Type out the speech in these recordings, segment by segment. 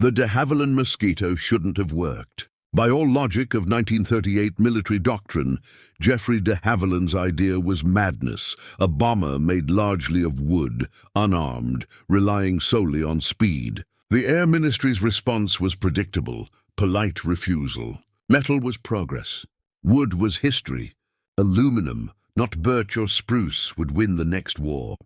The de Havilland Mosquito shouldn't have worked. By all logic of 1938 military doctrine, Geoffrey de Havilland's idea was madness, a bomber made largely of wood, unarmed, relying solely on speed. The Air Ministry's response was predictable, polite refusal. Metal was progress. Wood was history. Aluminum, not birch or spruce, would win the next war.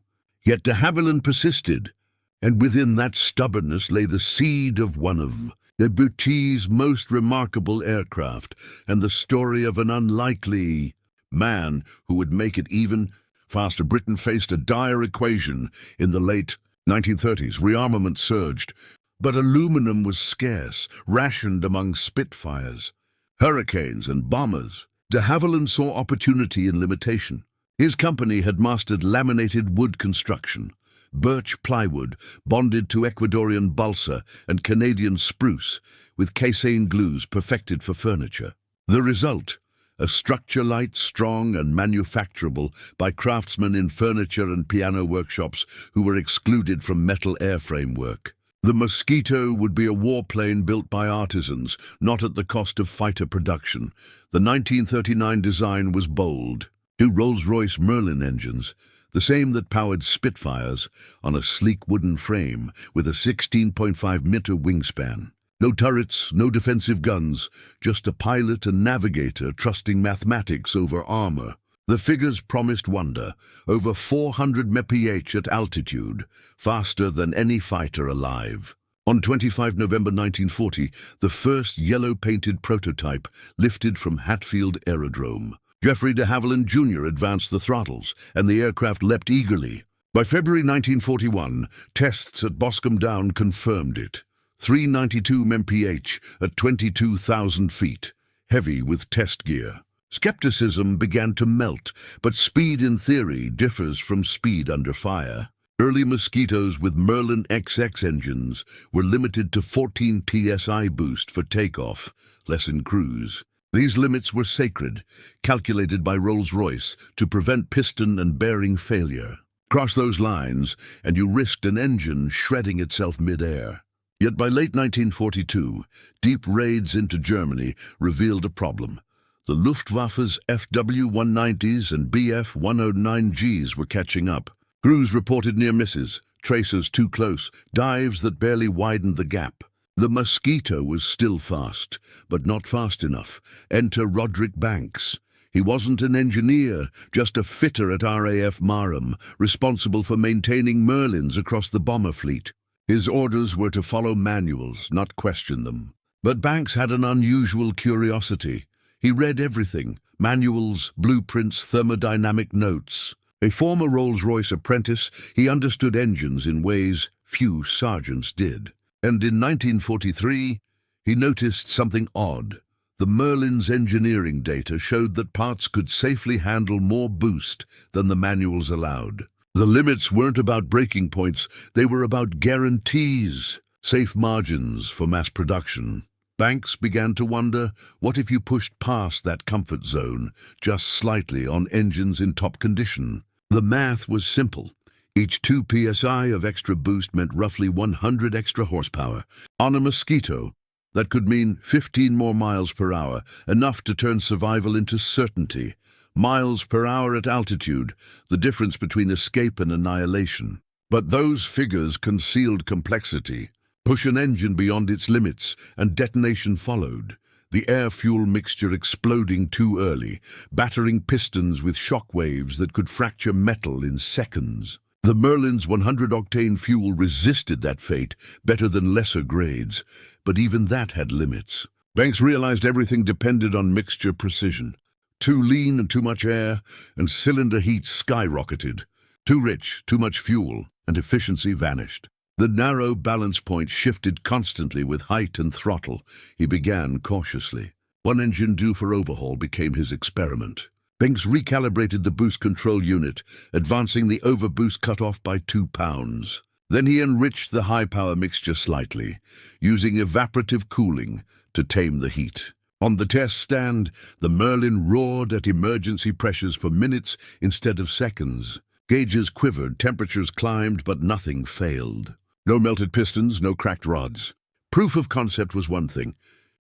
Yet de Havilland persisted, and within that stubbornness lay the seed of one of Debussie's most remarkable aircraft, and the story of an unlikely man who would make it even faster. Britain faced a dire equation in the late 1930s. Rearmament surged, but aluminum was scarce, rationed among Spitfires, Hurricanes and bombers. De Havilland saw opportunity in limitation. His company had mastered laminated wood construction, birch plywood bonded to Ecuadorian balsa and Canadian spruce, with casein glues perfected for furniture. The result, a structure light, strong and manufacturable by craftsmen in furniture and piano workshops who were excluded from metal airframe work. The Mosquito would be a warplane built by artisans, not at the cost of fighter production. The 1939 design was bold. Two Rolls-Royce Merlin engines, the same that powered Spitfires, on a sleek wooden frame with a 16.5-meter wingspan. No turrets, no defensive guns, just a pilot and navigator trusting mathematics over armor. The figures promised wonder: over 400 mph at altitude, faster than any fighter alive. On 25 November 1940, the first yellow-painted prototype lifted from Hatfield Aerodrome. Geoffrey de Havilland Jr. advanced the throttles, and the aircraft leapt eagerly. By February 1941, tests at Boscombe Down confirmed it. 392 mph at 22,000 feet, heavy with test gear. Skepticism began to melt, but speed in theory differs from speed under fire. Early Mosquitoes with Merlin XX engines were limited to 14 psi boost for takeoff, less in cruise. These limits were sacred, calculated by Rolls-Royce to prevent piston and bearing failure. Cross those lines, and you risked an engine shredding itself mid-air. Yet by late 1942, deep raids into Germany revealed a problem. The Luftwaffe's FW-190s and Bf-109Gs were catching up. Crews reported near misses, tracers too close, dives that barely widened the gap. The Mosquito was still fast, but not fast enough. Enter Roderick Banks. He wasn't an engineer, just a fitter at RAF Marham, responsible for maintaining Merlins across the bomber fleet. His orders were to follow manuals, not question them. But Banks had an unusual curiosity. He read everything: manuals, blueprints, thermodynamic notes. A former Rolls-Royce apprentice, he understood engines in ways few sergeants did. And in 1943, he noticed something odd. The Merlin's engineering data showed that parts could safely handle more boost than the manuals allowed. The limits weren't about breaking points, they were about guarantees, safe margins for mass production. Banks began to wonder, what if you pushed past that comfort zone, just slightly, on engines in top condition? The math was simple. Each 2 psi of extra boost meant roughly 100 extra horsepower. On a Mosquito, that could mean 15 more miles per hour, enough to turn survival into certainty. Miles per hour at altitude, the difference between escape and annihilation. But those figures concealed complexity. Push an engine beyond its limits, and detonation followed. The air-fuel mixture exploding too early, battering pistons with shock waves that could fracture metal in seconds. The Merlin's 100-octane fuel resisted that fate better than lesser grades, but even that had limits. Banks realized everything depended on mixture precision. Too lean and too much air, and cylinder heat skyrocketed. Too rich, too much fuel, and efficiency vanished. The narrow balance point shifted constantly with height and throttle. He began cautiously. One engine due for overhaul became his experiment. Banks recalibrated the boost control unit, advancing the overboost cutoff by 2 pounds. Then he enriched the high-power mixture slightly, using evaporative cooling to tame the heat. On the test stand, the Merlin roared at emergency pressures for minutes instead of seconds. Gauges quivered, temperatures climbed, but nothing failed. No melted pistons, no cracked rods. Proof of concept was one thing.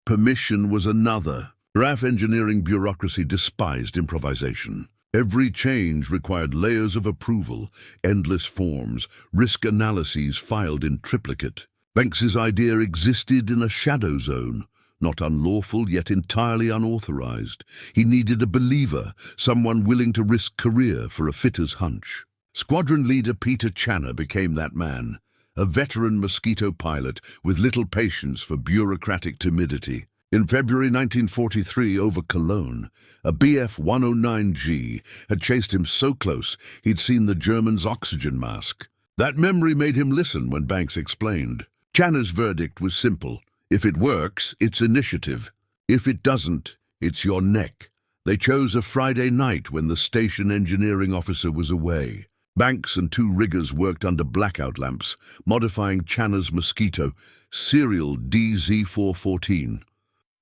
Permission was another. RAF engineering bureaucracy despised improvisation. Every change required layers of approval, endless forms, risk analyses filed in triplicate. Banks's idea existed in a shadow zone, not unlawful yet entirely unauthorized. He needed a believer, someone willing to risk career for a fitter's hunch. Squadron leader Peter Channer became that man, a veteran Mosquito pilot with little patience for bureaucratic timidity. In February 1943, over Cologne, a Bf-109G had chased him so close he'd seen the Germans' oxygen mask. That memory made him listen when Banks explained. Channer's verdict was simple. If it works, it's initiative. If it doesn't, it's your neck. They chose a Friday night when the station engineering officer was away. Banks and two riggers worked under blackout lamps, modifying Channer's Mosquito, serial DZ414.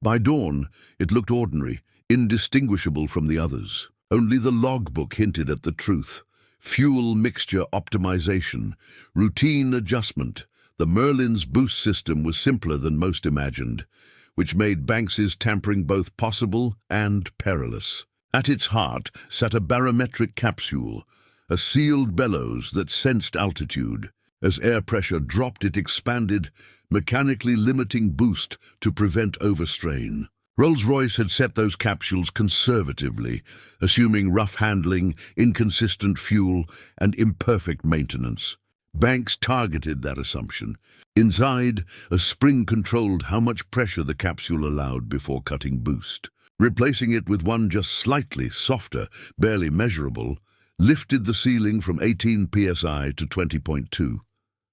By dawn, it looked ordinary, indistinguishable from the others. Only the logbook hinted at the truth. Fuel mixture optimization, routine adjustment. The Merlin's boost system was simpler than most imagined, which made Banks's tampering both possible and perilous. At its heart sat a barometric capsule, a sealed bellows that sensed altitude. As air pressure dropped, it expanded, mechanically limiting boost to prevent overstrain. Rolls-Royce had set those capsules conservatively, assuming rough handling, inconsistent fuel, and imperfect maintenance. Banks targeted that assumption. Inside, a spring controlled how much pressure the capsule allowed before cutting boost. Replacing it with one just slightly softer, barely measurable, lifted the ceiling from 18 psi to 20.2.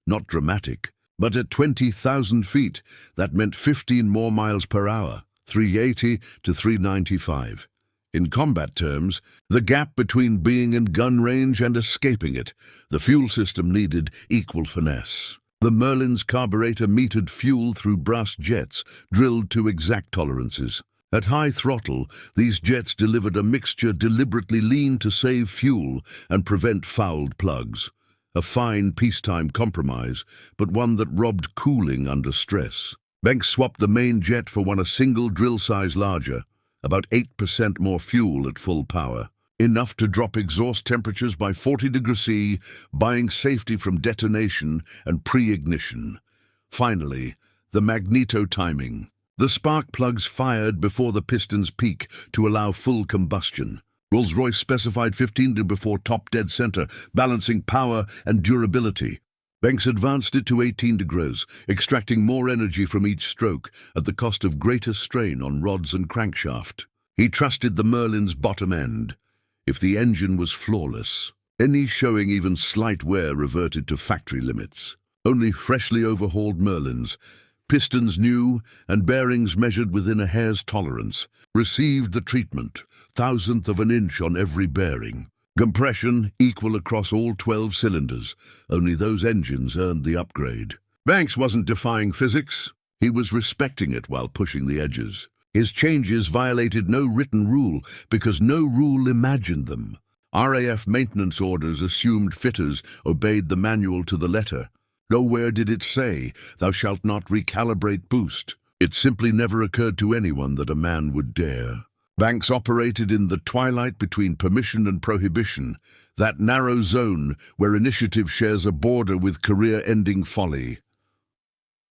Not dramatic, but at 20,000 feet, that meant 15 more miles per hour, 380 to 395. In combat terms, the gap between being in gun range and escaping it, the fuel system needed equal finesse. The Merlin's carburetor metered fuel through brass jets, drilled to exact tolerances. At high throttle, these jets delivered a mixture deliberately lean to save fuel and prevent fouled plugs. A fine peacetime compromise, but one that robbed cooling under stress. Banks swapped the main jet for one a single drill size larger, about 8% more fuel at full power. Enough to drop exhaust temperatures by 40 degrees C, buying safety from detonation and pre-ignition. Finally, the magneto timing. The spark plugs fired before the pistons peak to allow full combustion. Rolls-Royce specified 15 to before top dead center, balancing power and durability. Banks advanced it to 18 degrees, extracting more energy from each stroke at the cost of greater strain on rods and crankshaft. He trusted the Merlin's bottom end. If the engine was flawless, any showing even slight wear reverted to factory limits. Only freshly overhauled Merlins, pistons new and bearings measured within a hair's tolerance, received the treatment, thousandth of an inch on every bearing. Compression equal across all 12 cylinders. Only those engines earned the upgrade. Banks wasn't defying physics. He was respecting it while pushing the edges. His changes violated no written rule because no rule imagined them. RAF maintenance orders assumed fitters obeyed the manual to the letter. Nowhere did it say, "Thou shalt not recalibrate boost." It simply never occurred to anyone that a man would dare. Banks operated in the twilight between permission and prohibition, that narrow zone where initiative shares a border with career-ending folly.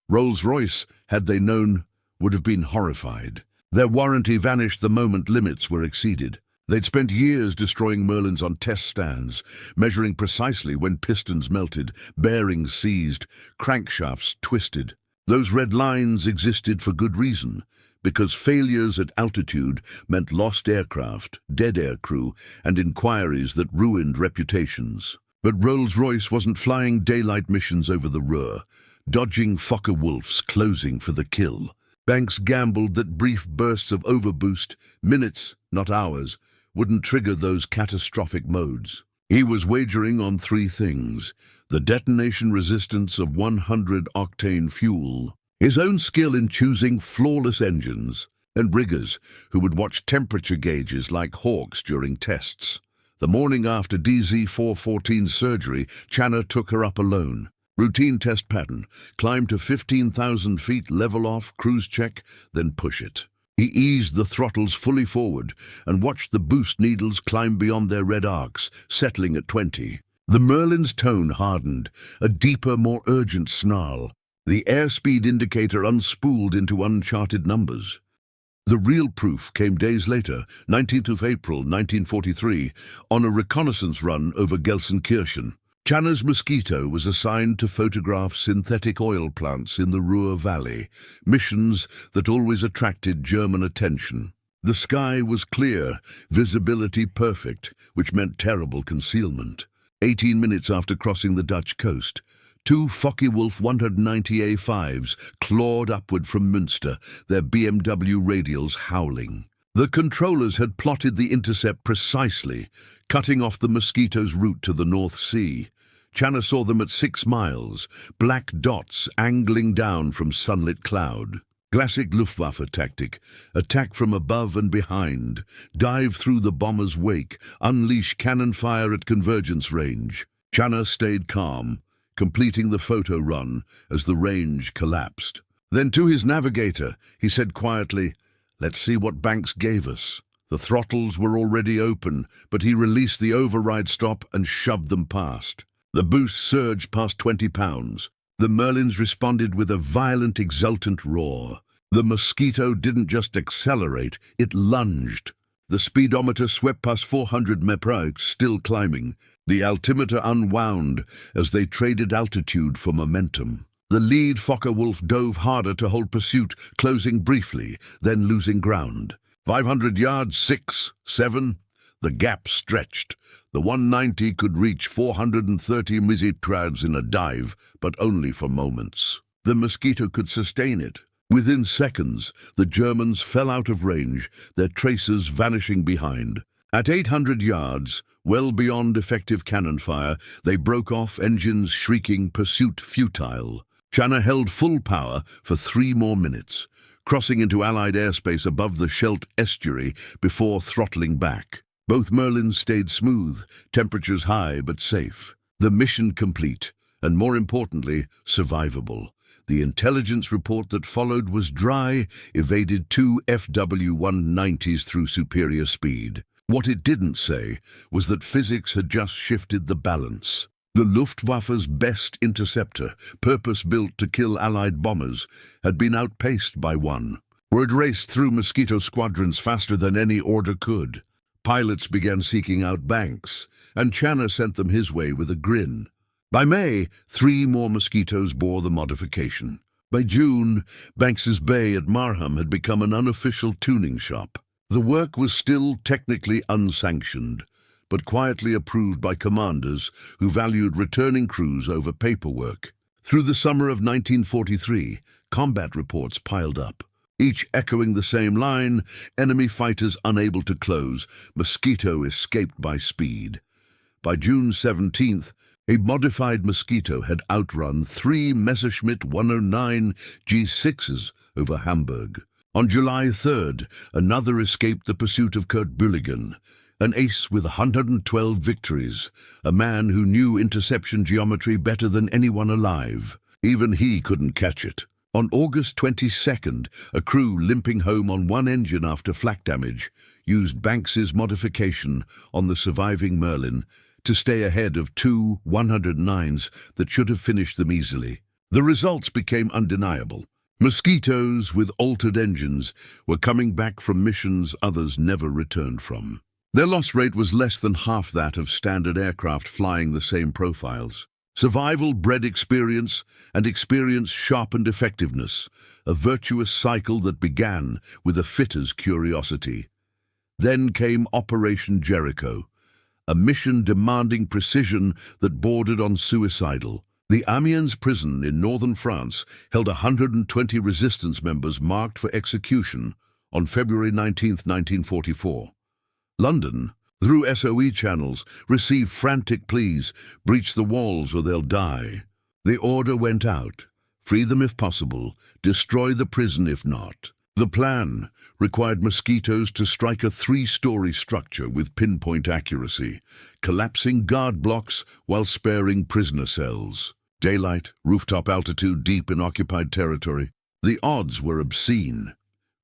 Rolls-Royce, had they known, would have been horrified. Their warranty vanished the moment limits were exceeded. They'd spent years destroying Merlins on test stands, measuring precisely when pistons melted, bearings seized, crankshafts twisted. Those red lines existed for good reason, because failures at altitude meant lost aircraft, dead aircrew, and inquiries that ruined reputations. But Rolls-Royce wasn't flying daylight missions over the Ruhr, dodging Fokker Wolves closing for the kill. Banks gambled that brief bursts of overboost, minutes, not hours, wouldn't trigger those catastrophic modes. He was wagering on three things: the detonation resistance of 100-octane fuel, his own skill in choosing flawless engines, and riggers who would watch temperature gauges like hawks during tests. The morning after DZ-414's surgery, Channer took her up alone. Routine test pattern. Climb to 15,000 feet, level off, cruise check, then push it. He eased the throttles fully forward and watched the boost needles climb beyond their red arcs, settling at 20. The Merlin's tone hardened, a deeper, more urgent snarl. The airspeed indicator unspooled into uncharted numbers. The real proof came days later, 19th of April, 1943, on a reconnaissance run over Gelsenkirchen. Chana's Mosquito was assigned to photograph synthetic oil plants in the Ruhr Valley, missions that always attracted German attention. The sky was clear, visibility perfect, which meant terrible concealment. 18 minutes after crossing the Dutch coast, two Focke-Wulf 190A5s clawed upward from Münster, their BMW radials howling. The controllers had plotted the intercept precisely, cutting off the Mosquito's route to the North Sea. Chana saw them at 6 miles, black dots angling down from sunlit cloud. Classic Luftwaffe tactic: attack from above and behind, dive through the bomber's wake, unleash cannon fire at convergence range. Chana stayed calm, completing the photo run as the range collapsed. Then to his navigator, he said quietly, "Let's see what Banks gave us." The throttles were already open, but he released the override stop and shoved them past. The boost surged past 20 pounds. The Merlins responded with a violent, exultant roar. The Mosquito didn't just accelerate, it lunged. The speedometer swept past 400 mph, still climbing. The altimeter unwound as they traded altitude for momentum. The lead Focke-Wulf dove harder to hold pursuit, closing briefly, then losing ground. 500 yards, 6, 7. The gap stretched. The 190 could reach 430 misitrads in a dive, but only for moments. The Mosquito could sustain it. Within seconds, the Germans fell out of range, their tracers vanishing behind. At 800 yards, well beyond effective cannon fire, they broke off, engines shrieking, pursuit futile. Chana held full power for 3 more minutes, crossing into Allied airspace above the Scheldt estuary before throttling back. Both Merlins stayed smooth, temperatures high but safe. The mission complete, and more importantly, survivable. The intelligence report that followed was dry, evaded 2 FW-190s through superior speed. What it didn't say was that physics had just shifted the balance. The Luftwaffe's best interceptor, purpose-built to kill Allied bombers, had been outpaced by one. Word raced through Mosquito squadrons faster than any order could. Pilots began seeking out Banks, and Chana sent them his way with a grin. By May, 3 more Mosquitoes bore the modification. By June, Banks's bay at Marham had become an unofficial tuning shop. The work was still technically unsanctioned, but quietly approved by commanders who valued returning crews over paperwork. Through the summer of 1943, combat reports piled up, each echoing the same line: enemy fighters unable to close, Mosquito escaped by speed. By June 17th, a modified Mosquito had outrun 3 Messerschmitt 109 G6s over Hamburg. On July 3rd, another escaped the pursuit of Kurt Bulligan, an ace with 112 victories, a man who knew interception geometry better than anyone alive. Even he couldn't catch it. On August 22nd, a crew limping home on one engine after flak damage used Banks's modification on the surviving Merlin to stay ahead of 2 109s that should have finished them easily. The results became undeniable. Mosquitoes with altered engines were coming back from missions others never returned from. Their loss rate was less than half that of standard aircraft flying the same profiles. Survival bred experience, and experience sharpened effectiveness, a virtuous cycle that began with a fitter's curiosity. Then came Operation Jericho, a mission demanding precision that bordered on suicidal. The Amiens prison in northern France held 120 resistance members marked for execution on February 19, 1944. London, through SOE channels, received frantic pleas: breach the walls or they'll die. The order went out: free them if possible, destroy the prison if not. The plan required Mosquitoes to strike a 3-story structure with pinpoint accuracy, collapsing guard blocks while sparing prisoner cells. Daylight, rooftop altitude, deep in occupied territory. The odds were obscene.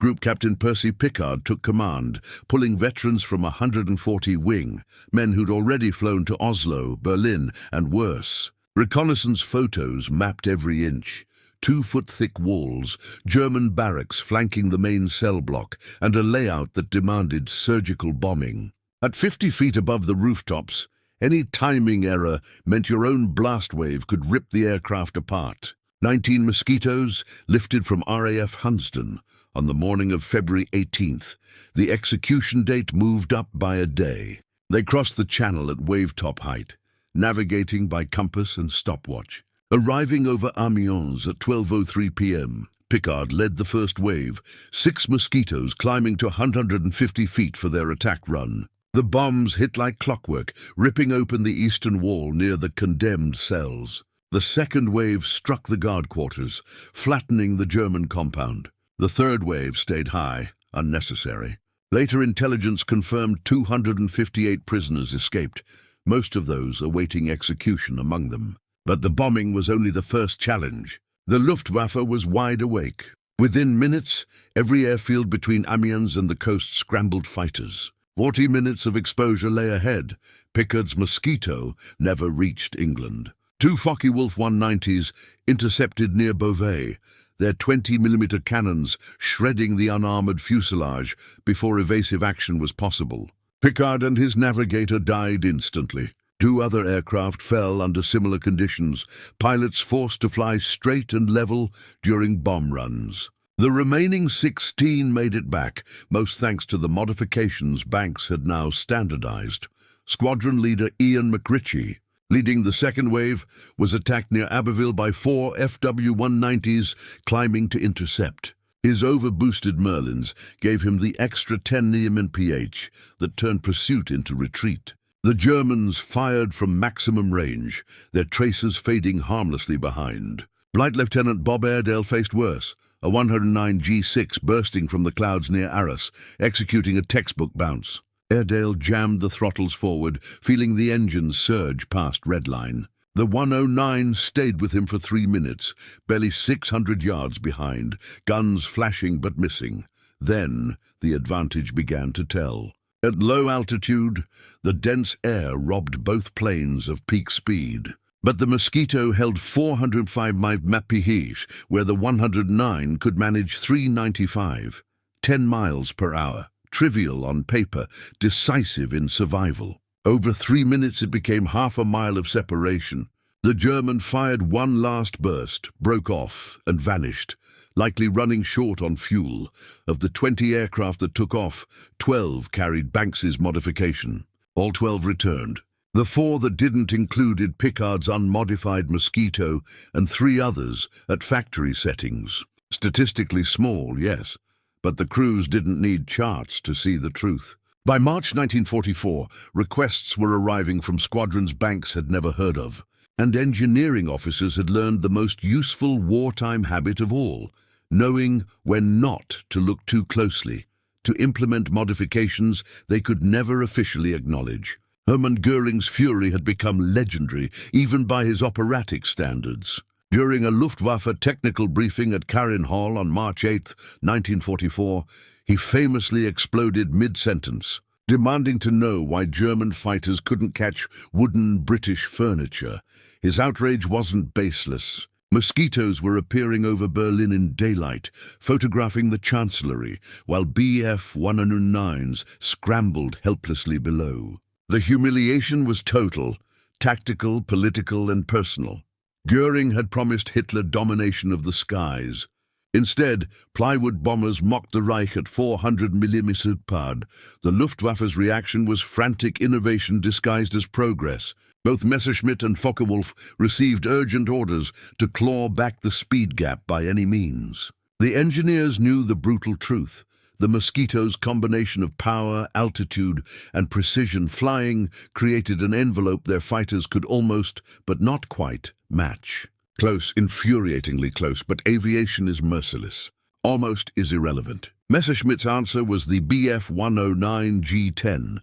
Group Captain Percy Pickard took command, pulling veterans from 140 Wing, men who'd already flown to Oslo, Berlin, and worse. Reconnaissance photos mapped every inch. 2-foot-thick walls, German barracks flanking the main cell block, and a layout that demanded surgical bombing. At 50 feet above the rooftops, any timing error meant your own blast wave could rip the aircraft apart. 19 Mosquitoes lifted from RAF Hunsdon on the morning of February 18th. The execution date moved up by a day. They crossed the channel at wave-top height, navigating by compass and stopwatch. Arriving over Amiens at 12:03 p.m., Pickard led the first wave, 6 Mosquitoes climbing to 150 feet for their attack run. The bombs hit like clockwork, ripping open the eastern wall near the condemned cells. The second wave struck the guard quarters, flattening the German compound. The third wave stayed high, unnecessary. Later intelligence confirmed 258 prisoners escaped, most of those awaiting execution among them. But the bombing was only the first challenge. The Luftwaffe was wide awake. Within minutes, every airfield between Amiens and the coast scrambled fighters. 40 minutes of exposure lay ahead. Pickard's Mosquito never reached England. 2 Focke-Wulf 190s intercepted near Beauvais, their 20mm cannons shredding the unarmored fuselage before evasive action was possible. Pickard and his navigator died instantly. 2 other aircraft fell under similar conditions, pilots forced to fly straight and level during bomb runs. The remaining 16 made it back, most thanks to the modifications Banks had now standardized. Squadron leader Ian McRitchie, leading the second wave, was attacked near Abbeville by 4 FW-190s climbing to intercept. His over-boosted Merlins gave him the extra 10 mph that turned pursuit into retreat. The Germans fired from maximum range, their tracers fading harmlessly behind. Flight Lieutenant Bob Airedale faced worse, a 109 G6 bursting from the clouds near Arras, executing a textbook bounce. Airedale jammed the throttles forward, feeling the engines surge past redline. The 109 stayed with him for 3 minutes, barely 600 yards behind, guns flashing but missing. Then the advantage began to tell. At low altitude, the dense air robbed both planes of peak speed. But the Mosquito held 405 mph, where the 109 could manage 395, 10 miles per hour. Trivial on paper, decisive in survival. Over 3 minutes it became half a mile of separation. The German fired one last burst, broke off, and vanished, likely running short on fuel. Of the 20 aircraft that took off, 12 carried Banks's modification. All 12 returned. The 4 that didn't included Pickard's unmodified Mosquito and 3 others at factory settings. Statistically small, yes, but the crews didn't need charts to see the truth. By March 1944, requests were arriving from squadrons Banks had never heard of, and engineering officers had learned the most useful wartime habit of all, knowing when not to look too closely, to implement modifications they could never officially acknowledge. Hermann Göring's fury had become legendary, even by his operatic standards. During a Luftwaffe technical briefing at Karin Hall on March 8, 1944, he famously exploded mid-sentence, demanding to know why German fighters couldn't catch wooden British furniture. His outrage wasn't baseless. Mosquitoes were appearing over Berlin in daylight, photographing the Chancellery, while Bf-109s scrambled helplessly below. The humiliation was total, tactical, political, and personal. Göring had promised Hitler domination of the skies. Instead, plywood bombers mocked the Reich at 400 mm PAD. The Luftwaffe's reaction was frantic innovation disguised as progress. Both Messerschmitt and Focke-Wulf received urgent orders to claw back the speed gap by any means. The engineers knew the brutal truth. The Mosquito's combination of power, altitude, and precision flying created an envelope their fighters could almost, but not quite, match. Close, infuriatingly close, but aviation is merciless. Almost is irrelevant. Messerschmitt's answer was the Bf-109 G10,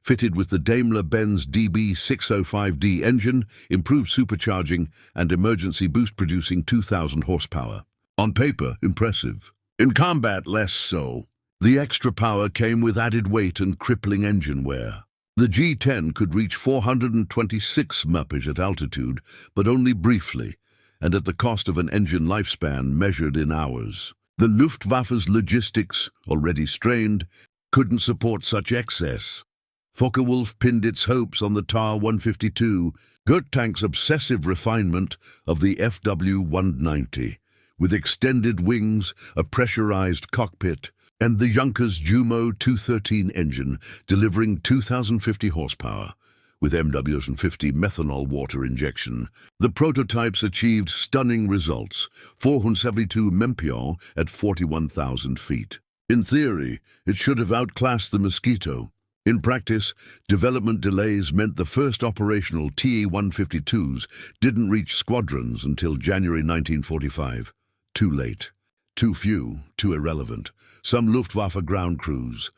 fitted with the Daimler-Benz DB605D engine, improved supercharging, and emergency boost producing 2,000 horsepower. On paper, impressive. In combat, less so. The extra power came with added weight and crippling engine wear. The G10 could reach 426 mph at altitude, but only briefly, and at the cost of an engine lifespan measured in hours. The Luftwaffe's logistics, already strained, couldn't support such excess. Focke-Wulf pinned its hopes on the TAR-152, Goethtank's obsessive refinement of the FW-190, with extended wings, a pressurized cockpit, and the Junkers Jumo 213 engine delivering 2,050 horsepower, with MW-50 methanol water injection. The prototypes achieved stunning results, 472 mph at 41,000 feet. In theory, it should have outclassed the Mosquito. In practice, development delays meant the first operational TE-152s didn't reach squadrons until January 1945. Too late. Too few, too irrelevant. Some Luftwaffe ground crews,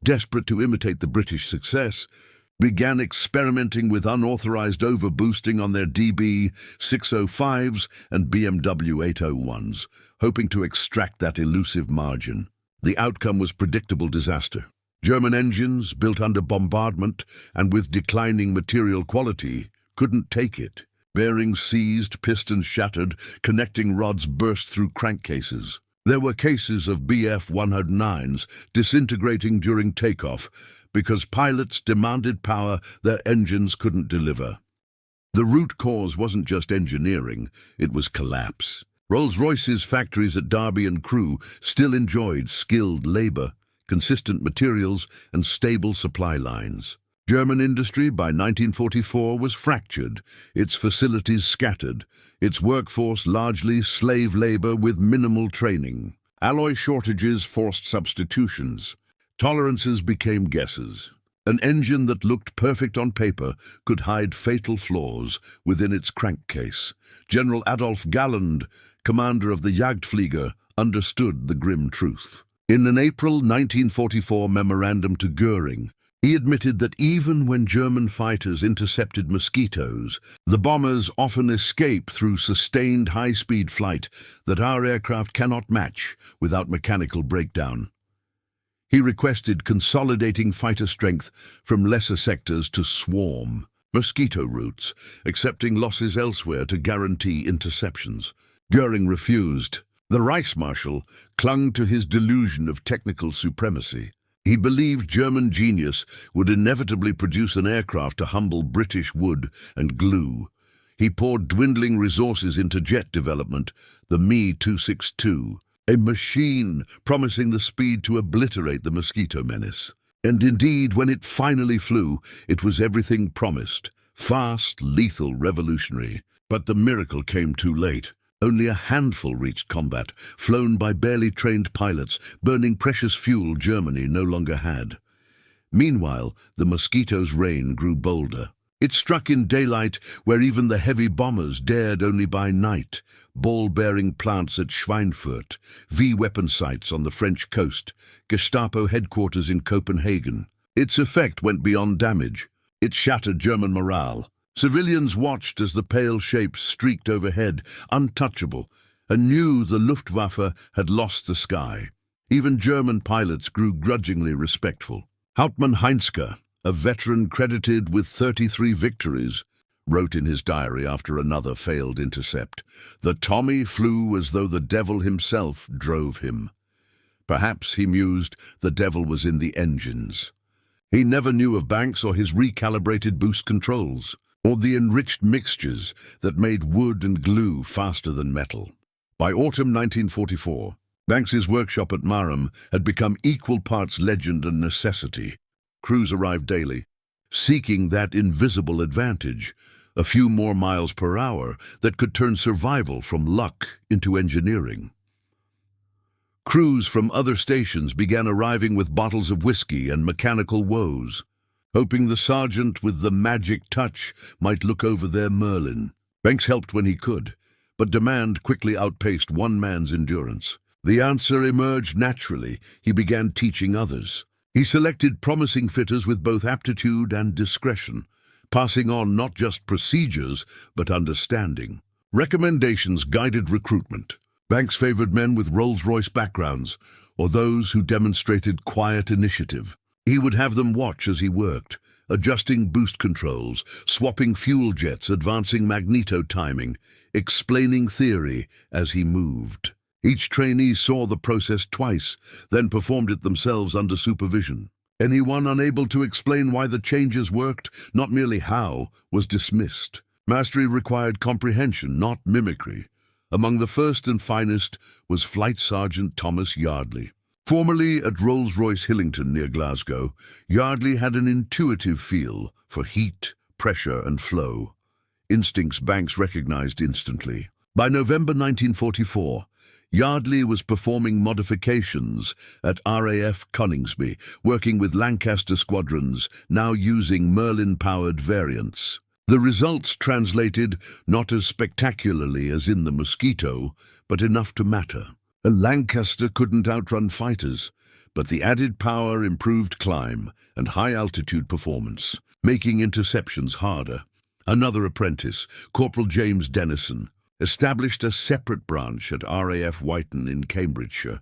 desperate to imitate the British success, began experimenting with unauthorized overboosting on their DB605s and BMW 801s, hoping to extract that elusive margin. The outcome was predictable disaster. German engines, built under bombardment and with declining material quality, couldn't take it. Bearings seized, pistons shattered, connecting rods burst through crankcases. There were cases of Bf-109s disintegrating during takeoff because pilots demanded power their engines couldn't deliver. The root cause wasn't just engineering, it was collapse. Rolls-Royce's factories at Derby and Crewe still enjoyed skilled labor, consistent materials, and stable supply lines. German industry by 1944 was fractured, its facilities scattered, its workforce largely slave labor with minimal training. Alloy shortages forced substitutions. Tolerances became guesses. An engine that looked perfect on paper could hide fatal flaws within its crankcase. General Adolf Galland, commander of the Jagdflieger, understood the grim truth. In an April 1944 memorandum to Göring, he admitted that even when German fighters intercepted Mosquitoes, the bombers often escape through sustained high-speed flight that our aircraft cannot match without mechanical breakdown. He requested consolidating fighter strength from lesser sectors to swarm Mosquito routes, accepting losses elsewhere to guarantee interceptions. Göring refused. The Reichsmarschall clung to his delusion of technical supremacy. He believed German genius would inevitably produce an aircraft to humble British wood and glue. He poured dwindling resources into jet development, the Me-262, a machine promising the speed to obliterate the Mosquito menace. And indeed, when it finally flew, it was everything promised. Fast, lethal, revolutionary. But the miracle came too late. Only a handful reached combat, flown by barely trained pilots, burning precious fuel Germany no longer had. Meanwhile, the Mosquito's reign grew bolder. It struck in daylight where even the heavy bombers dared only by night. Ball-bearing plants at Schweinfurt, V-weapon sites on the French coast, Gestapo headquarters in Copenhagen. Its effect went beyond damage. It shattered German morale. Civilians watched as the pale shapes streaked overhead, untouchable, and knew the Luftwaffe had lost the sky. Even German pilots grew grudgingly respectful. Hauptmann Heinzke, a veteran credited with 33 victories, wrote in his diary after another failed intercept, "The Tommy flew as though the devil himself drove him." Perhaps, he mused, the devil was in the engines. He never knew of Banks or his recalibrated boost controls, or the enriched mixtures that made wood and glue faster than metal. By autumn 1944, Banks's workshop at Marham had become equal parts legend and necessity. Crews arrived daily, seeking that invisible advantage, a few more miles per hour that could turn survival from luck into engineering. Crews from other stations began arriving with bottles of whiskey and mechanical woes, hoping the sergeant with the magic touch might look over their Merlin. Banks helped when he could, but demand quickly outpaced one man's endurance. The answer emerged naturally. He began teaching others. He selected promising fitters with both aptitude and discretion, passing on not just procedures, but understanding. Recommendations guided recruitment. Banks favored men with Rolls-Royce backgrounds, or those who demonstrated quiet initiative. He would have them watch as he worked, adjusting boost controls, swapping fuel jets, advancing magneto timing, explaining theory as he moved. Each trainee saw the process twice, then performed it themselves under supervision. Anyone unable to explain why the changes worked, not merely how, was dismissed. Mastery required comprehension, not mimicry. Among the first and finest was Flight Sergeant Thomas Yardley. Formerly at Rolls-Royce Hillington near Glasgow, Yardley had an intuitive feel for heat, pressure and flow. Instincts Banks recognized instantly. By November 1944, Yardley was performing modifications at RAF Coningsby, working with Lancaster squadrons, now using Merlin-powered variants. The results translated not as spectacularly as in the Mosquito, but enough to matter. A Lancaster couldn't outrun fighters, but the added power improved climb and high-altitude performance, making interceptions harder. Another apprentice, Corporal James Dennison, established a separate branch at RAF Whiten in Cambridgeshire,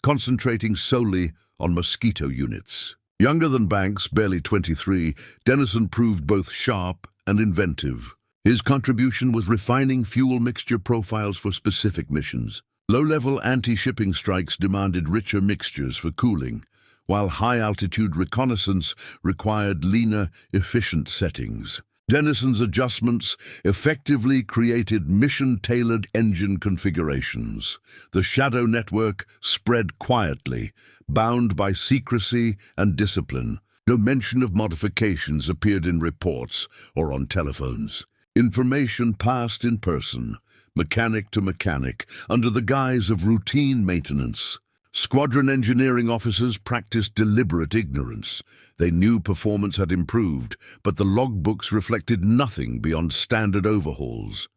concentrating solely on Mosquito units. Younger than Banks, barely 23, Dennison proved both sharp and inventive. His contribution was refining fuel mixture profiles for specific missions. Low-level anti-shipping strikes demanded richer mixtures for cooling, while high-altitude reconnaissance required leaner, efficient settings. Dennison's adjustments effectively created mission-tailored engine configurations. The shadow network spread quietly, bound by secrecy and discipline. No mention of modifications appeared in reports or on telephones. Information passed in person, mechanic to mechanic, under the guise of routine maintenance. Squadron engineering officers practiced deliberate ignorance. They knew performance had improved, but the logbooks reflected nothing beyond standard overhauls.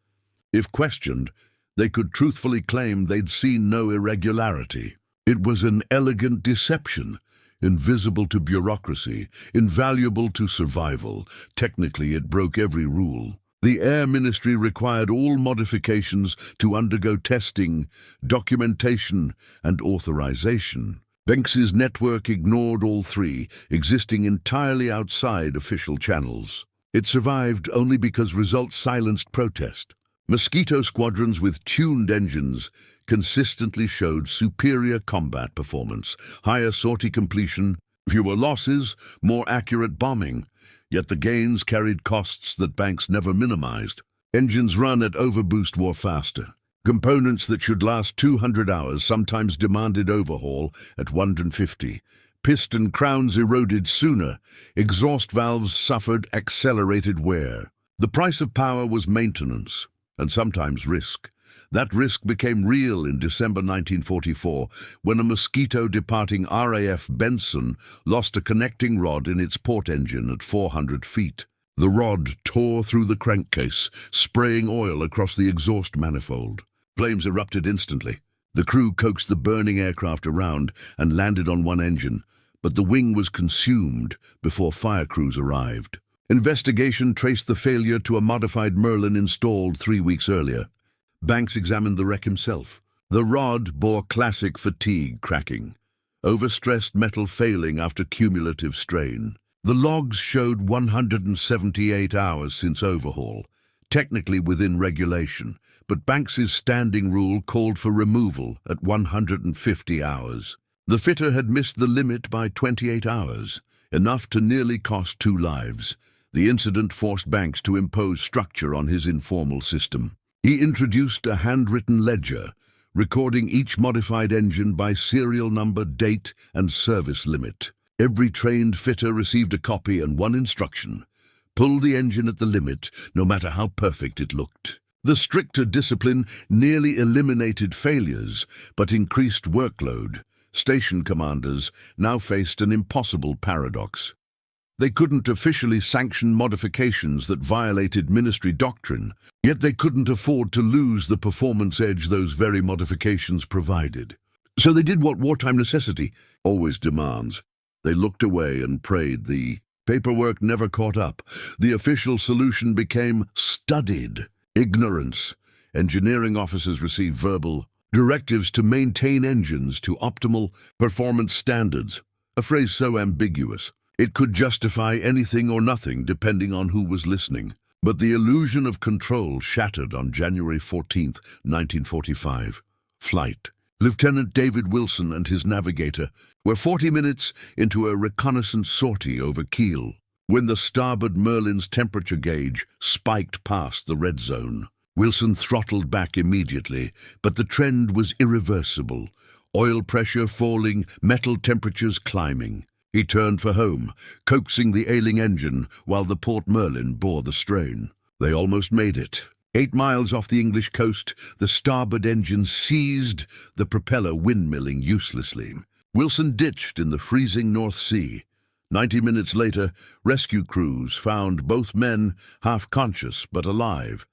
If questioned, they could truthfully claim they'd seen no irregularity. It was an elegant deception, invisible to bureaucracy, invaluable to survival. Technically, it broke every rule. The Air Ministry required all modifications to undergo testing, documentation, and authorization. Banks's network ignored all three, existing entirely outside official channels. It survived only because results silenced protest. Mosquito squadrons with tuned engines consistently showed superior combat performance, higher sortie completion, fewer losses, more accurate bombing. Yet the gains carried costs that Banks never minimized. Engines run at overboost wore faster. Components that should last 200 hours sometimes demanded overhaul at 150. Piston crowns eroded sooner. Exhaust valves suffered accelerated wear. The price of power was maintenance, and sometimes risk. That risk became real in December 1944, when a Mosquito departing RAF Benson lost a connecting rod in its port engine at 400 feet. The rod tore through the crankcase, spraying oil across the exhaust manifold. Flames erupted instantly. The crew coaxed the burning aircraft around and landed on one engine, but the wing was consumed before fire crews arrived. Investigation traced the failure to a modified Merlin installed 3 weeks earlier. Banks examined the wreck himself. The rod bore classic fatigue cracking, overstressed metal failing after cumulative strain. The logs showed 178 hours since overhaul, technically within regulation, but Banks's standing rule called for removal at 150 hours. The fitter had missed the limit by 28 hours, enough to nearly cost 2 lives. The incident forced Banks to impose structure on his informal system. He introduced a handwritten ledger, recording each modified engine by serial number, date, and service limit. Every trained fitter received a copy and one instruction: pull the engine at the limit, no matter how perfect it looked. The stricter discipline nearly eliminated failures, but increased workload. Station commanders now faced an impossible paradox. They couldn't officially sanction modifications that violated ministry doctrine, yet they couldn't afford to lose the performance edge those very modifications provided. So they did what wartime necessity always demands. They looked away and prayed. The paperwork never caught up. The official solution became studied ignorance. Engineering officers received verbal directives to maintain engines to optimal performance standards, a phrase so ambiguous it could justify anything or nothing depending on who was listening. But the illusion of control shattered on January 14, 1945. Flight. Lieutenant David Wilson and his navigator were 40 minutes into a reconnaissance sortie over Kiel when the starboard Merlin's temperature gauge spiked past the red zone. Wilson throttled back immediately, but the trend was irreversible. Oil pressure falling, metal temperatures climbing. He turned for home, coaxing the ailing engine while the Port Merlin bore the strain. They almost made it. 8 miles off the English coast, the starboard engine seized, the propeller windmilling uselessly. Wilson ditched in the freezing North Sea. 90 minutes later, rescue crews found both men half conscious but alive.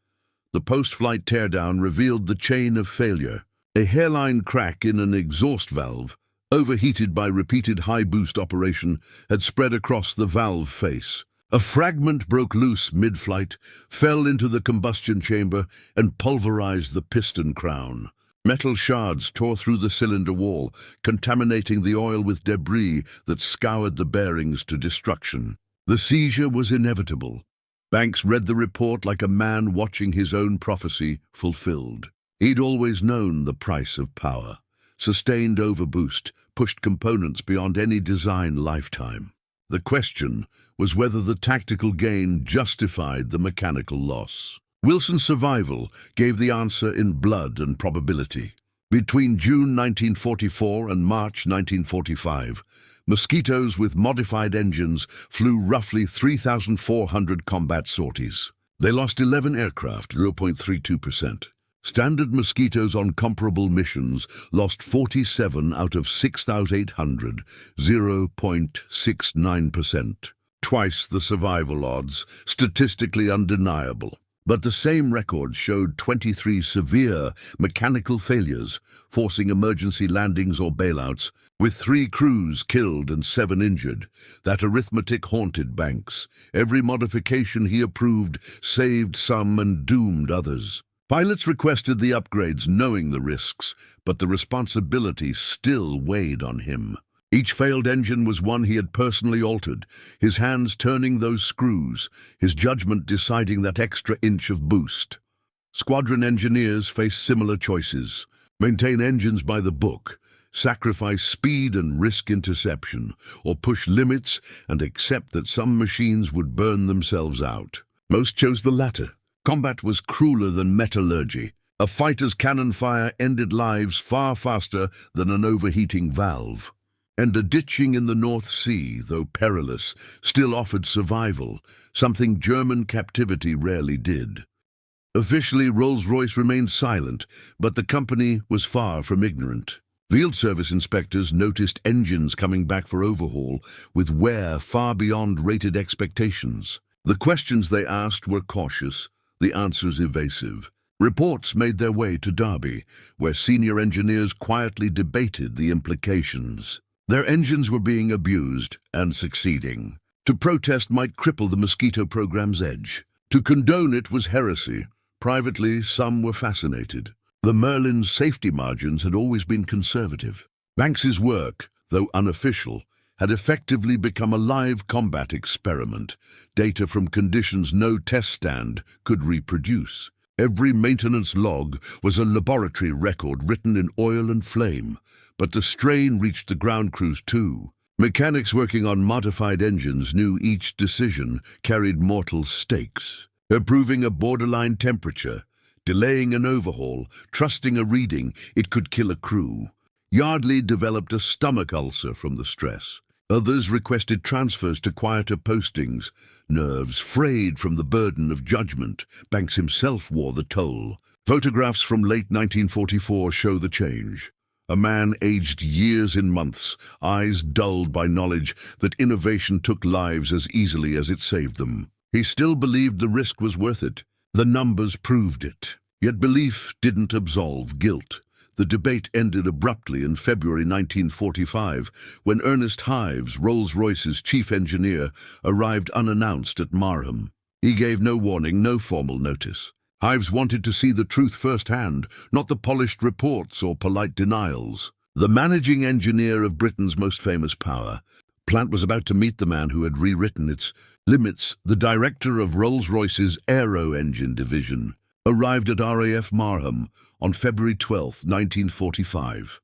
The post-flight teardown revealed the chain of failure. A hairline crack in an exhaust valve, overheated by repeated high-boost operation, had spread across the valve face. A fragment broke loose mid-flight, fell into the combustion chamber, and pulverized the piston crown. Metal shards tore through the cylinder wall, contaminating the oil with debris that scoured the bearings to destruction. The seizure was inevitable. Banks read the report like a man watching his own prophecy fulfilled. He'd always known the price of power. Sustained overboost pushed components beyond any design lifetime. The question was whether the tactical gain justified the mechanical loss. Wilson's survival gave the answer in blood and probability. Between June 1944 and March 1945, Mosquitoes with modified engines flew roughly 3,400 combat sorties. They lost 11 aircraft, 0.32%. Standard Mosquitoes on comparable missions lost 47 out of 6,800, 0.69%. Twice the survival odds, statistically undeniable. But the same record showed 23 severe mechanical failures, forcing emergency landings or bailouts, with 3 crews killed and 7 injured. That arithmetic haunted Banks. Every modification he approved saved some and doomed others. Pilots requested the upgrades knowing the risks, but the responsibility still weighed on him. Each failed engine was one he had personally altered, his hands turning those screws, his judgment deciding that extra inch of boost. Squadron engineers faced similar choices. Maintain engines by the book, sacrifice speed and risk interception, or push limits and accept that some machines would burn themselves out. Most chose the latter. Combat was crueler than metallurgy. A fighter's cannon fire ended lives far faster than an overheating valve. And a ditching in the North Sea, though perilous, still offered survival, something German captivity rarely did. Officially, Rolls-Royce remained silent, but the company was far from ignorant. Field service inspectors noticed engines coming back for overhaul with wear far beyond rated expectations. The questions they asked were cautious, the answers evasive. Reports made their way to Derby, where senior engineers quietly debated the implications. Their engines were being abused and succeeding. To protest might cripple the Mosquito program's edge. To condone it was heresy. Privately, some were fascinated. The Merlin's safety margins had always been conservative. Banks's work, though unofficial, had effectively become a live combat experiment, data from conditions no test stand could reproduce. Every maintenance log was a laboratory record written in oil and flame. But the strain reached the ground crews too. Mechanics working on modified engines knew each decision carried mortal stakes. Approving a borderline temperature, delaying an overhaul, trusting a reading, it could kill a crew. Yardley developed a stomach ulcer from the stress. Others requested transfers to quieter postings. Nerves frayed from the burden of judgment. Banks himself wore the toll. Photographs from late 1944 show the change. A man aged years in months, eyes dulled by knowledge that innovation took lives as easily as it saved them. He still believed the risk was worth it. The numbers proved it. Yet belief didn't absolve guilt. The debate ended abruptly in February 1945 when Ernest Hives, Rolls-Royce's chief engineer, arrived unannounced at Marham. He gave no warning, no formal notice. Hives wanted to see the truth firsthand, not the polished reports or polite denials. The managing engineer of Britain's most famous power plant was about to meet the man who had rewritten its limits. The director of Rolls-Royce's Aero Engine Division arrived at RAF Marham on February 12, 1945.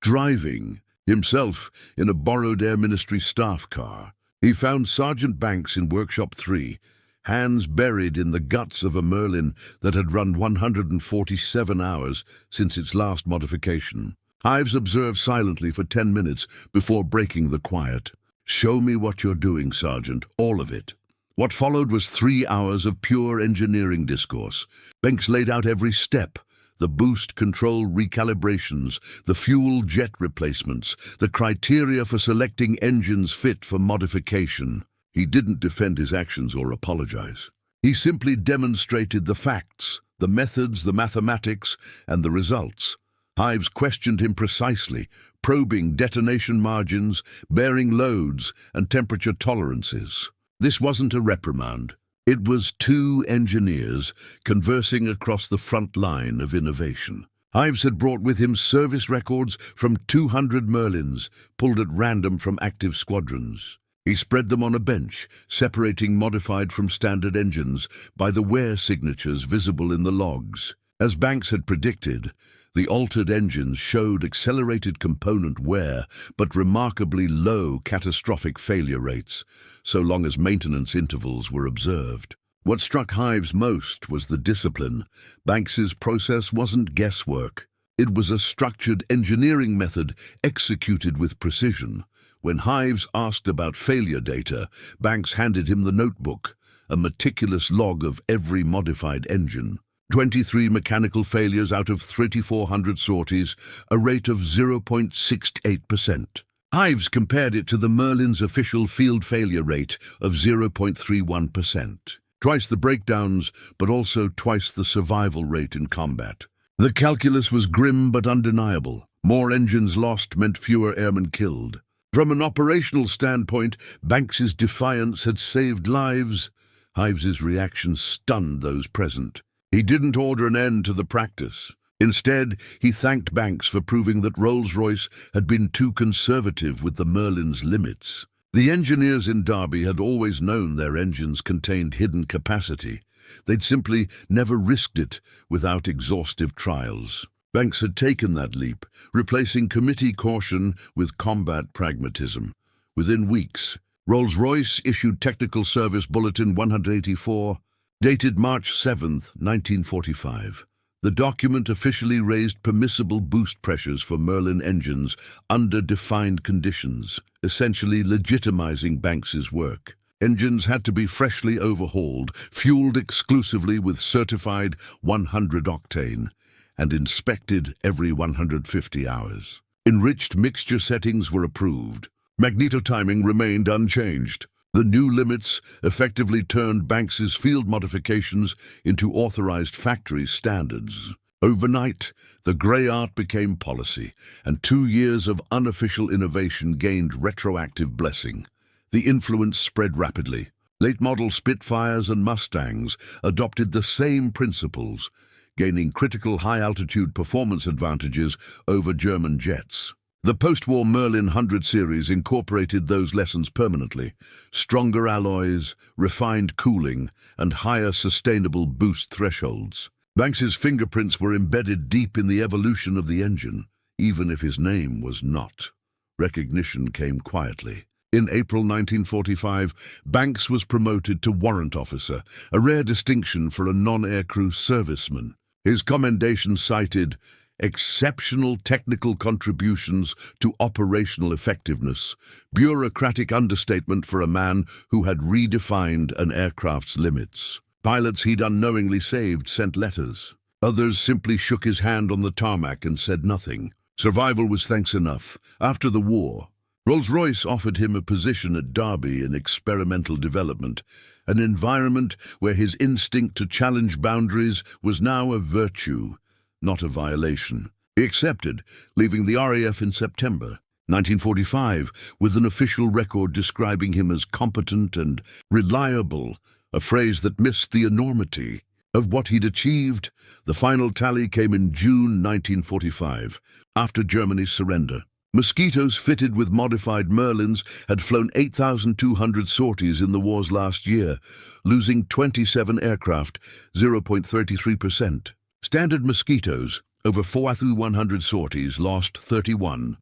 Driving, himself in a borrowed Air Ministry staff car, he found Sergeant Banks in Workshop 3, hands buried in the guts of a Merlin that had run 147 hours since its last modification. Hives observed silently for 10 minutes before breaking the quiet. "Show me what you're doing, Sergeant, all of it." What followed was 3 hours of pure engineering discourse. Banks laid out every step: the boost control recalibrations, the fuel jet replacements, the criteria for selecting engines fit for modification. He didn't defend his actions or apologize. He simply demonstrated the facts, the methods, the mathematics, and the results. Hives questioned him precisely, probing detonation margins, bearing loads, and temperature tolerances. This wasn't a reprimand. It was two engineers conversing across the front line of innovation. Hives had brought with him service records from 200 Merlins, pulled at random from active squadrons. He spread them on a bench, separating modified from standard engines by the wear signatures visible in the logs. As Banks had predicted, the altered engines showed accelerated component wear, but remarkably low catastrophic failure rates, so long as maintenance intervals were observed. What struck Hives most was the discipline. Banks's process wasn't guesswork. It was a structured engineering method executed with precision. When Hives asked about failure data, Banks handed him the notebook, a meticulous log of every modified engine. 23 mechanical failures out of 3,400 sorties, a rate of 0.68%. Hives compared it to the Merlin's official field failure rate of 0.31%. Twice the breakdowns, but also twice the survival rate in combat. The calculus was grim but undeniable. More engines lost meant fewer airmen killed. From an operational standpoint, Banks's defiance had saved lives. Hives's reaction stunned those present. He didn't order an end to the practice. Instead, he thanked Banks for proving that Rolls-Royce had been too conservative with the Merlin's limits. The engineers in Derby had always known their engines contained hidden capacity. They'd simply never risked it without exhaustive trials. Banks had taken that leap, replacing committee caution with combat pragmatism. Within weeks, Rolls-Royce issued Technical Service Bulletin 184, dated March 7, 1945. The document officially raised permissible boost pressures for Merlin engines under defined conditions, essentially legitimizing Banks's work. Engines had to be freshly overhauled, fueled exclusively with certified 100 octane, and inspected every 150 hours. Enriched mixture settings were approved. Magneto-timing remained unchanged. The new limits effectively turned Banks's field modifications into authorized factory standards. Overnight, the grey art became policy, and 2 years of unofficial innovation gained retroactive blessing. The influence spread rapidly. Late-model Spitfires and Mustangs adopted the same principles, gaining critical high-altitude performance advantages over German jets. The post-war Merlin 100 series incorporated those lessons permanently: stronger alloys, refined cooling, and higher sustainable boost thresholds. Banks's fingerprints were embedded deep in the evolution of the engine, even if his name was not. Recognition came quietly. In April 1945, Banks was promoted to warrant officer, a rare distinction for a non-aircrew serviceman. His commendation cited exceptional technical contributions to operational effectiveness, bureaucratic understatement for a man who had redefined an aircraft's limits. Pilots he'd unknowingly saved sent letters. Others simply shook his hand on the tarmac and said nothing. Survival was thanks enough. After the war, Rolls-Royce offered him a position at Derby in experimental development, an environment where his instinct to challenge boundaries was now a virtue, not a violation. He accepted, leaving the RAF in September 1945 with an official record describing him as competent and reliable, a phrase that missed the enormity of what he'd achieved. The final tally came in June 1945, after Germany's surrender. Mosquitoes fitted with modified Merlins had flown 8,200 sorties in the war's last year, losing 27 aircraft, 0.33%. Standard Mosquitoes, over 4,100 sorties, lost 31,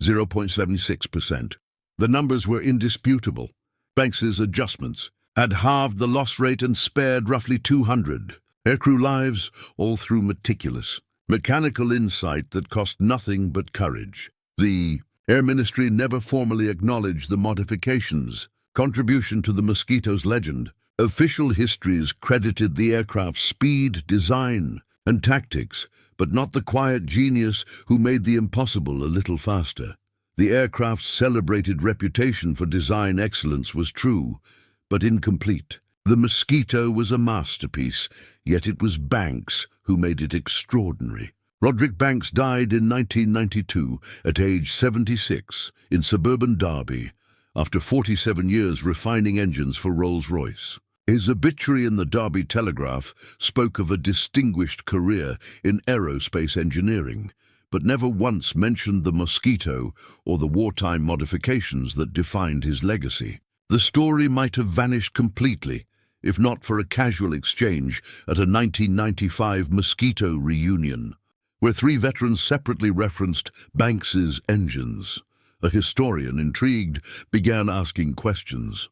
0.76%. The numbers were indisputable. Banks's adjustments had halved the loss rate and spared roughly 200 aircrew lives, all through meticulous, mechanical insight that cost nothing but courage. The Air Ministry never formally acknowledged the modifications' contribution to the Mosquito's legend. Official histories credited the aircraft's speed, design, and tactics, but not the quiet genius who made the impossible a little faster. The aircraft's celebrated reputation for design excellence was true, but incomplete. The Mosquito was a masterpiece, yet it was Banks who made it extraordinary. Roderick Banks died in 1992 at age 76 in suburban Derby after 47 years refining engines for Rolls-Royce. His obituary in the Derby Telegraph spoke of a distinguished career in aerospace engineering, but never once mentioned the Mosquito or the wartime modifications that defined his legacy. The story might have vanished completely, if not for a casual exchange at a 1995 Mosquito reunion, where three veterans separately referenced Banks's engines. A historian, intrigued, began asking questions.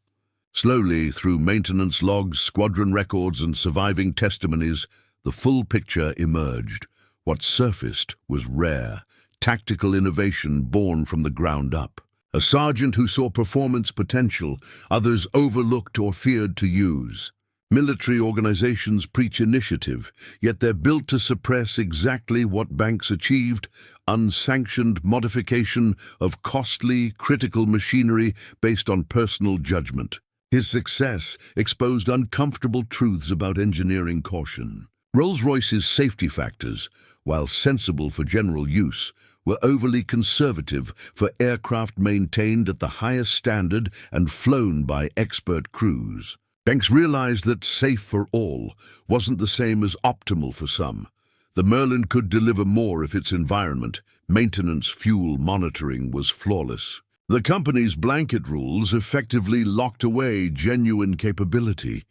Slowly, through maintenance logs, squadron records, and surviving testimonies, the full picture emerged. What surfaced was rare, tactical innovation born from the ground up. A sergeant who saw performance potential others overlooked or feared to use. Military organizations preach initiative, yet they're built to suppress exactly what Banks achieved: unsanctioned modification of costly, critical machinery based on personal judgment. His success exposed uncomfortable truths about engineering caution. Rolls-Royce's safety factors, while sensible for general use, were overly conservative for aircraft maintained at the highest standard and flown by expert crews. Banks realized that safe for all wasn't the same as optimal for some. The Merlin could deliver more if its environment, maintenance, fuel monitoring was flawless. The company's blanket rules effectively locked away genuine capability.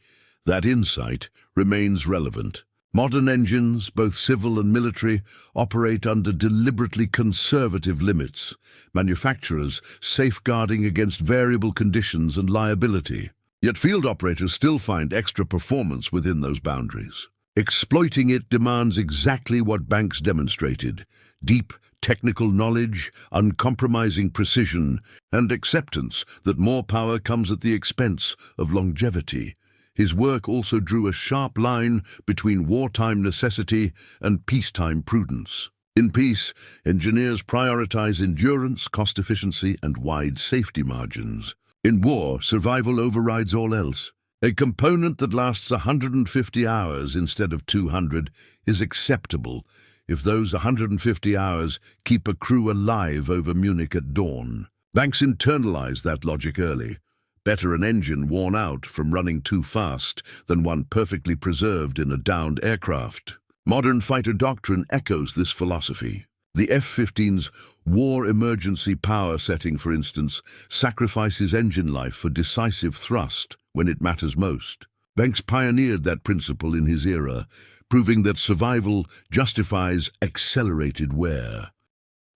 That insight remains relevant. Modern engines, both civil and military, operate under deliberately conservative limits, manufacturers safeguarding against variable conditions and liability. Yet field operators still find extra performance within those boundaries. Exploiting it demands exactly what Banks demonstrated: deep technical knowledge, uncompromising precision, and acceptance that more power comes at the expense of longevity. His work also drew a sharp line between wartime necessity and peacetime prudence. In peace, engineers prioritize endurance, cost efficiency, and wide safety margins. In war, survival overrides all else. A component that lasts 150 hours instead of 200 is acceptable if those 150 hours keep a crew alive over Munich at dawn. Banks internalized that logic early. Better an engine worn out from running too fast than one perfectly preserved in a downed aircraft. Modern fighter doctrine echoes this philosophy. The F-15's war emergency power setting, for instance, sacrifices engine life for decisive thrust when it matters most. Banks pioneered that principle in his era, proving that survival justifies accelerated wear.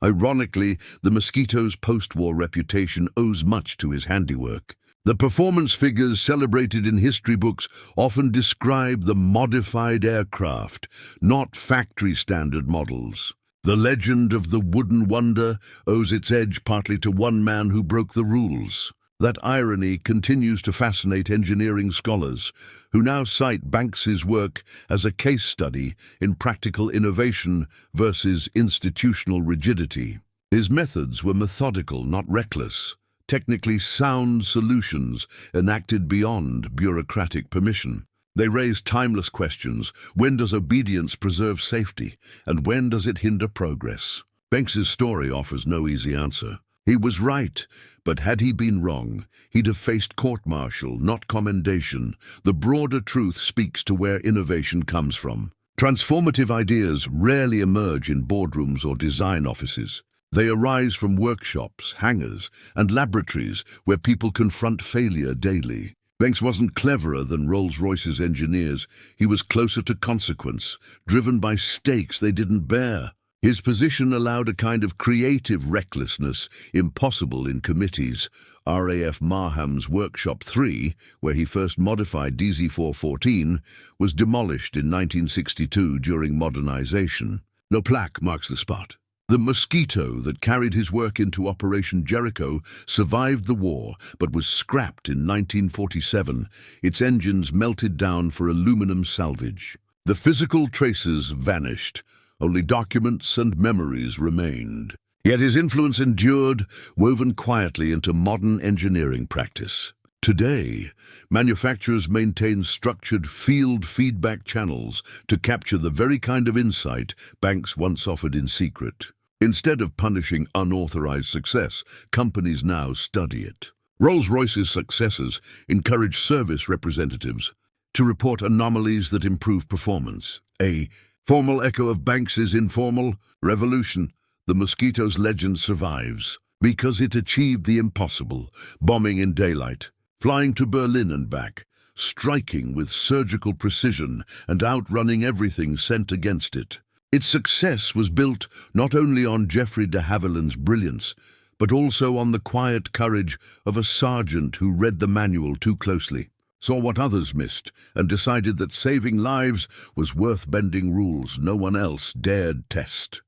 Ironically, the Mosquito's post-war reputation owes much to his handiwork. The performance figures celebrated in history books often describe the modified aircraft, not factory-standard models. The legend of the wooden wonder owes its edge partly to one man who broke the rules. That irony continues to fascinate engineering scholars, who now cite Banks's work as a case study in practical innovation versus institutional rigidity. His methods were methodical, not reckless, technically sound solutions enacted beyond bureaucratic permission. They raise timeless questions. When does obedience preserve safety, and when does it hinder progress? Banks's story offers no easy answer. He was right, but had he been wrong, he'd have faced court-martial, not commendation. The broader truth speaks to where innovation comes from. Transformative ideas rarely emerge in boardrooms or design offices. They arise from workshops, hangars, and laboratories where people confront failure daily. Banks wasn't cleverer than Rolls-Royce's engineers. He was closer to consequence, driven by stakes they didn't bear. His position allowed a kind of creative recklessness impossible in committees. RAF Marham's Workshop 3, where he first modified DZ-414, was demolished in 1962 during modernization. No plaque marks the spot. The Mosquito that carried his work into Operation Jericho survived the war, but was scrapped in 1947. Its engines melted down for aluminum salvage. The physical traces vanished. Only documents and memories remained. Yet his influence endured, woven quietly into modern engineering practice. Today, manufacturers maintain structured field feedback channels to capture the very kind of insight Banks once offered in secret. Instead of punishing unauthorized success, companies now study it. Rolls-Royce's successors encourage service representatives to report anomalies that improve performance. A formal echo of Banks's informal revolution, the Mosquito's legend survives because it achieved the impossible, bombing in daylight, flying to Berlin and back, striking with surgical precision and outrunning everything sent against it. Its success was built not only on Geoffrey de Havilland's brilliance, but also on the quiet courage of a sergeant who read the manual too closely, saw what others missed, and decided that saving lives was worth bending rules no one else dared test.